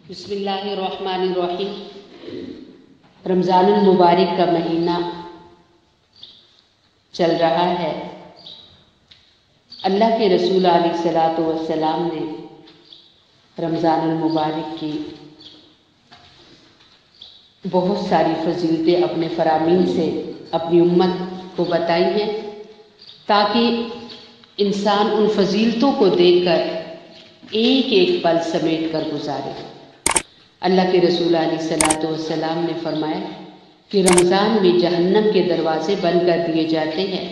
بسم اللہ الرحمن الرحیم۔ رمضان المبارک کا مہینہ چل رہا ہے۔ اللہ کے رسول علیہ الصلاۃ والسلام نے رمضان المبارک کی بہت ساری فضیلتیں اپنے فرامین سے اپنی امت کو بتائی ہیں، تاکہ انسان ان فضیلتوں کو دیکھ کر ایک ایک پل سمیٹ کر گزارے۔ اللہ کے رسول علیہ الصلاۃ والسلام نے فرمایا کہ رمضان میں جہنم کے دروازے بند کر دیے جاتے ہیں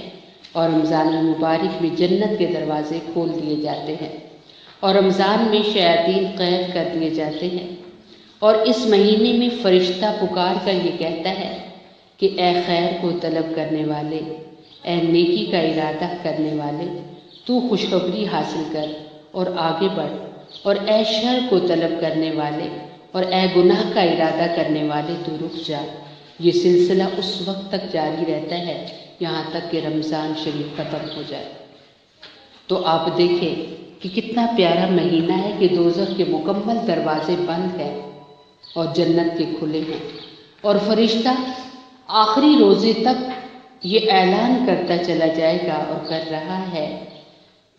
اور رمضان المبارک میں جنت کے دروازے کھول دیے جاتے ہیں، اور رمضان میں شیاطین قید کر دیے جاتے ہیں، اور اس مہینے میں فرشتہ پکار کر یہ کہتا ہے کہ اے خیر کو طلب کرنے والے، اے نیکی کا ارادہ کرنے والے، تو خوشخبری حاصل کر اور آگے بڑھ، اور اے شر کو طلب کرنے والے اور اے گناہ کا ارادہ کرنے والے، تو رک جا۔ یہ سلسلہ اس وقت تک جاری رہتا ہے یہاں تک کہ رمضان شریف ختم ہو جائے۔ تو آپ دیکھیں کہ کتنا پیارا مہینہ ہے کہ دوزخ کے مکمل دروازے بند ہیں اور جنت کے کھلے ہیں، اور فرشتہ آخری روزے تک یہ اعلان کرتا چلا جائے گا اور کر رہا ہے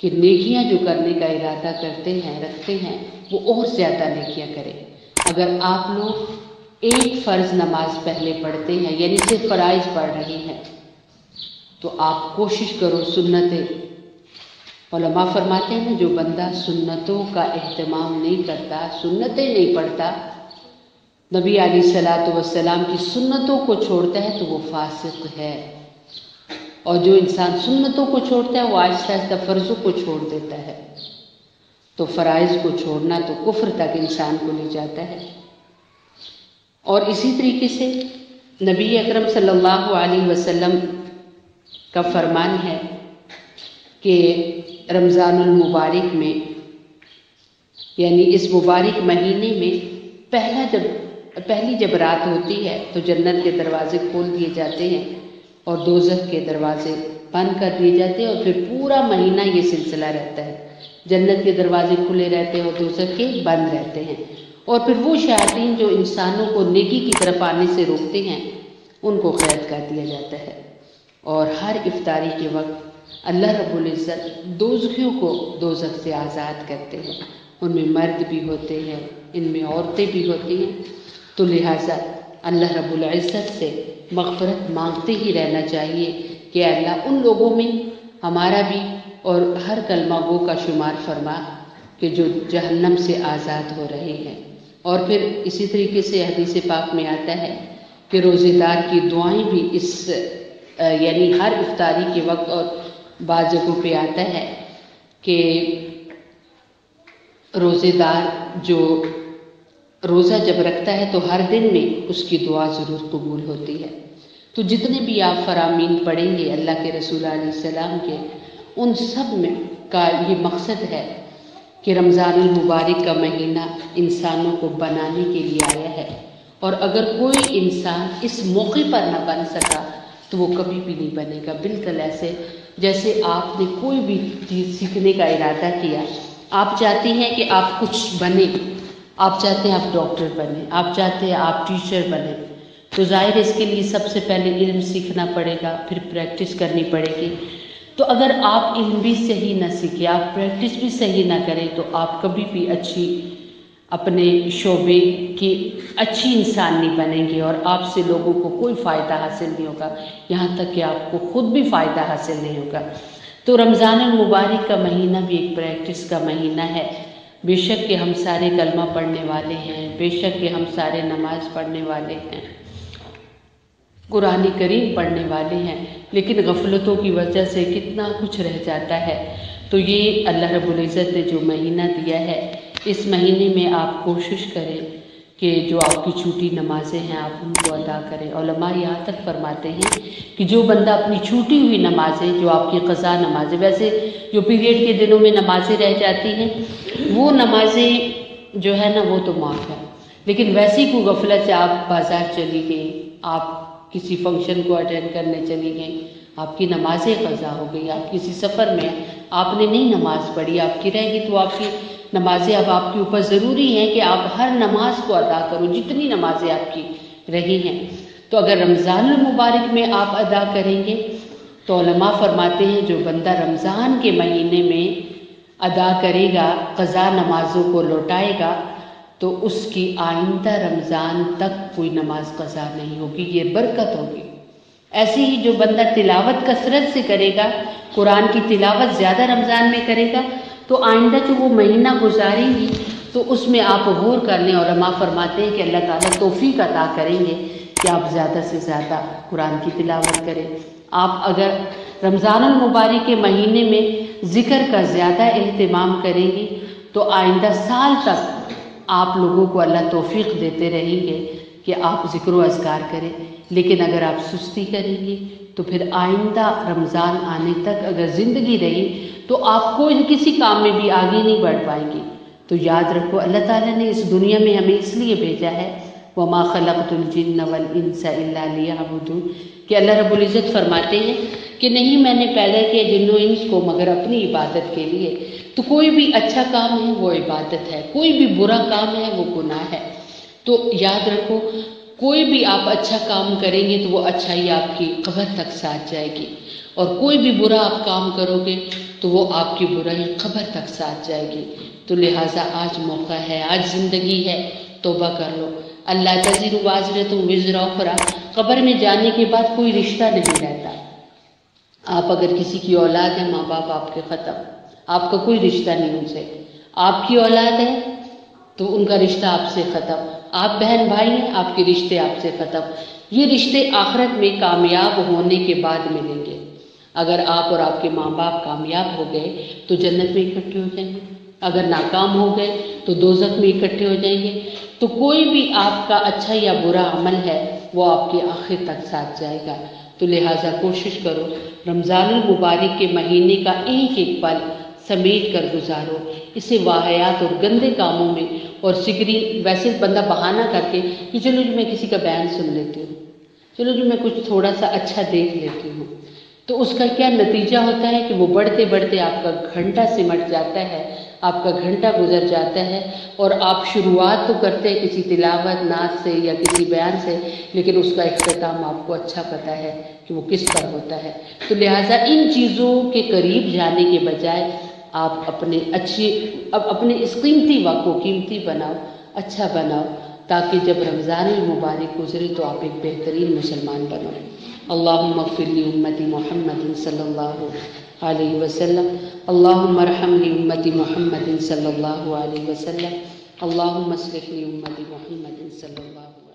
کہ نیکیاں جو کرنے کا ارادہ کرتے ہیں رکھتے ہیں وہ اور زیادہ نیکیاں کریں۔ اگر آپ لوگ ایک فرض نماز پہلے پڑھتے ہیں، یعنی صرف فرائض پڑھ رہے ہیں، تو آپ کوشش کرو سنتیں۔ علماء فرماتے ہیں جو بندہ سنتوں کا اہتمام نہیں کرتا، سنتیں نہیں پڑھتا، نبی علیہ الصلاۃ والسلام کی سنتوں کو چھوڑتا ہے تو وہ فاسق ہے، اور جو انسان سنتوں کو چھوڑتا ہے وہ آہستہ آہستہ فرضوں کو چھوڑ دیتا ہے۔ تو فرائض کو چھوڑنا تو کفر تک انسان کو لے جاتا ہے۔ اور اسی طریقے سے نبی اکرم صلی اللہ علیہ وسلم کا فرمان ہے کہ رمضان المبارک میں، یعنی اس مبارک مہینے میں پہلی جب رات ہوتی ہے تو جنت کے دروازے کھول دیے جاتے ہیں اور دوزخ کے دروازے بند کر دیے جاتے ہیں، اور پھر پورا مہینہ یہ سلسلہ رہتا ہے، جنت کے دروازے کھلے رہتے ہیں اور دوزخ کے بند رہتے ہیں، اور پھر وہ شیاطین جو انسانوں کو نیکی کی طرف آنے سے روکتے ہیں ان کو قید کر دیا جاتا ہے۔ اور ہر افطاری کے وقت اللہ رب العزت دوزخیوں کو دوزخ سے آزاد کرتے ہیں، ان میں مرد بھی ہوتے ہیں، ان میں عورتیں بھی ہوتی ہیں، تو لہٰذا اللہ رب العزت سے مغفرت مانگتے ہی رہنا چاہیے کہ اللہ ان لوگوں میں ہمارا بھی اور ہر کلمہ گو کا شمار فرما کہ جو جہنم سے آزاد ہو رہے ہیں۔ اور پھر اسی طریقے سے حدیث پاک میں آتا ہے کہ روزے دار کی دعائیں بھی یعنی ہر افطاری کے وقت، اور بعض جگہوں پہ آتا ہے کہ روزے دار جو روزہ جب رکھتا ہے تو ہر دن میں اس کی دعا ضرور قبول ہوتی ہے۔ تو جتنے بھی آپ فرامین پڑھیں گے اللہ کے رسول علیہ السلام کے، ان سب میں کا یہ مقصد ہے کہ رمضان المبارک کا مہینہ انسانوں کو بنانے کے لیے آیا ہے، اور اگر کوئی انسان اس موقع پر نہ بن سکا تو وہ کبھی بھی نہیں بنے گا۔ بالکل ایسے جیسے آپ نے کوئی بھی چیز سیکھنے کا ارادہ کیا، آپ چاہتے ہیں کہ آپ کچھ بنیں، آپ چاہتے ہیں آپ ڈاکٹر بنیں، آپ چاہتے ہیں آپ ٹیچر بنیں، تو ظاہر اس کے لیے سب سے پہلے علم سیکھنا پڑے گا، پھر پریکٹس کرنی پڑے گی۔ تو اگر آپ علم بھی صحیح نہ سیکھیں، آپ پریکٹس بھی صحیح نہ کریں، تو آپ کبھی بھی اپنے شعبے کی اچھی انسان نہیں بنیں گے، اور آپ سے لوگوں کو کوئی فائدہ حاصل نہیں ہوگا، یہاں تک کہ آپ کو خود بھی فائدہ حاصل نہیں ہوگا۔ تو رمضان المبارک کا مہینہ بھی ایک پریکٹس کا مہینہ ہے۔ بے شک کہ ہم سارے کلمہ پڑھنے والے ہیں، بے شک کہ ہم سارے نماز پڑھنے والے ہیں، قرآن کریم پڑھنے والے ہیں، لیکن غفلتوں کی وجہ سے کتنا کچھ رہ جاتا ہے۔ تو یہ اللہ رب العزت نے جو مہینہ دیا ہے، اس مہینے میں آپ کوشش کریں کہ جو آپ کی چھوٹی نمازیں ہیں آپ ان کو ادا کریں۔ علماء یہاں تک فرماتے ہیں کہ جو بندہ اپنی چھوٹی ہوئی نمازیں، جو آپ کی قضا نمازیں، ویسے جو پیریڈ کے دنوں میں نمازیں رہ جاتی ہیں وہ نمازیں جو ہے نا وہ تو معاف ہے، لیکن ویسی کوئی غفلت سے آپ بازار چلی گئی، آپ کسی فنکشن کو اٹینڈ کرنے چلی گئیں، آپ کی نمازیں قضا ہو گئی، آپ کسی سفر میں آپ نے نہیں نماز پڑھی، آپ کی رہ گئی، تو آپ کی نمازیں اب آپ کے اوپر ضروری ہیں کہ آپ ہر نماز کو ادا کرو، جتنی نمازیں آپ کی رہی ہیں۔ تو اگر رمضان المبارک میں آپ ادا کریں گے تو علماء فرماتے ہیں جو بندہ رمضان کے مہینے میں ادا کرے گا، قضا نمازوں کو لوٹائے گا، تو اس کی آئندہ رمضان تک کوئی نماز قضا نہیں ہوگی، یہ برکت ہوگی۔ ایسے ہی جو بندہ تلاوت کثرت سے کرے گا، قرآن کی تلاوت زیادہ رمضان میں کرے گا، تو آئندہ جو وہ مہینہ گزاریں گی تو اس میں آپ غور کر لیں۔ علماء فرماتے ہیں کہ اللہ تعالیٰ توفیق عطا کریں گے کہ آپ زیادہ سے زیادہ قرآن کی تلاوت کریں۔ آپ اگر رمضان المبارک کے مہینے میں ذکر کا زیادہ اہتمام کریں گی تو آئندہ سال تک آپ لوگوں کو اللہ توفیق دیتے رہیں گے کہ آپ ذکر و اذکار کریں۔ لیکن اگر آپ سستی کریں گی تو پھر آئندہ رمضان آنے تک اگر زندگی رہی تو آپ کو کسی کام میں بھی آگے نہیں بڑھ پائیں گی۔ تو یاد رکھو اللہ تعالیٰ نے اس دنیا میں ہمیں اس لیے بھیجا ہے، وَمَا خَلَقْتُ الْجِنَّ وَالْإِنسَ إِلَّا لِيَعْبُدُونِ، کہ اللہ رب العزت فرماتے ہیں کہ نہیں میں نے پیدا کیا جن و انس کو مگر اپنی عبادت کے لیے۔ تو کوئی بھی اچھا کام ہے وہ عبادت ہے، کوئی بھی برا کام ہے وہ گناہ ہے۔ تو یاد رکھو کوئی بھی آپ اچھا کام کریں گے تو وہ اچھائی آپ کی قبر تک ساتھ جائے گی، اور کوئی بھی برا آپ کام کرو گے تو وہ آپ کی برائی قبر تک ساتھ جائے گی۔ تو لہٰذا آج موقع ہے، آج زندگی ہے، توبہ کر لو۔ اللہ تزر وازرۃ وزر اخری، قبر میں جانے کے بعد کوئی رشتہ نہیں رہتا۔ آپ اگر کسی کی اولاد ہے، ماں باپ آپ کے ختم، آپ کا کوئی رشتہ نہیں ان سے۔ آپ کی اولاد ہے تو ان کا رشتہ آپ سے ختم، آپ بہن بھائی ہیں، آپ کے رشتے آپ سے ختم۔ یہ رشتے آخرت میں کامیاب ہونے کے بعد ملیں گے۔ اگر آپ اور آپ کے ماں باپ کامیاب ہو گئے تو جنت میں اکٹھے ہو جائیں گے، اگر ناکام ہو گئے تو دوزخ میں اکٹھے ہو جائیں گے۔ تو کوئی بھی آپ کا اچھا یا برا عمل ہے وہ آپ کے آخر تک ساتھ جائے گا۔ تو لہٰذا کوشش کرو رمضان المبارک کے مہینے کا ایک ایک پل سمیٹ کر گزارو، اسے واہیات اور گندے کاموں میں اور سگری ویسے بندہ بہانہ کر کے کہ چلو جی میں کسی کا بیان سن لیتی ہوں، چلو جی میں کچھ تھوڑا سا اچھا دیکھ لیتی ہوں، تو اس کا کیا نتیجہ ہوتا ہے کہ وہ بڑھتے بڑھتے آپ کا گھنٹہ سمٹ جاتا ہے، آپ کا گھنٹہ گزر جاتا ہے، اور آپ شروعات تو کرتے ہیں کسی تلاوت نعت سے یا کسی بیان سے، لیکن اس کا اختتام آپ کو اچھا پتہ ہے کہ وہ کس پر ہوتا ہے۔ تو لہٰذا ان چیزوں کے قریب جانے کے بجائے آپ اپنے اس قیمتی وقت کو قیمتی بناؤ، اچھا بناؤ، تاکہ جب رمضان المبارک گزرے تو آپ ایک بہترین مسلمان بنو۔ اللہم اغفر لی امتی محمد صلی اللہ علیہ وسلم، اللہم ارحم لی امتی محمد صلی اللہ علیہ وسلم، اللہم اصلح لی امتی محمد صلی اللہ علیہ وسلم۔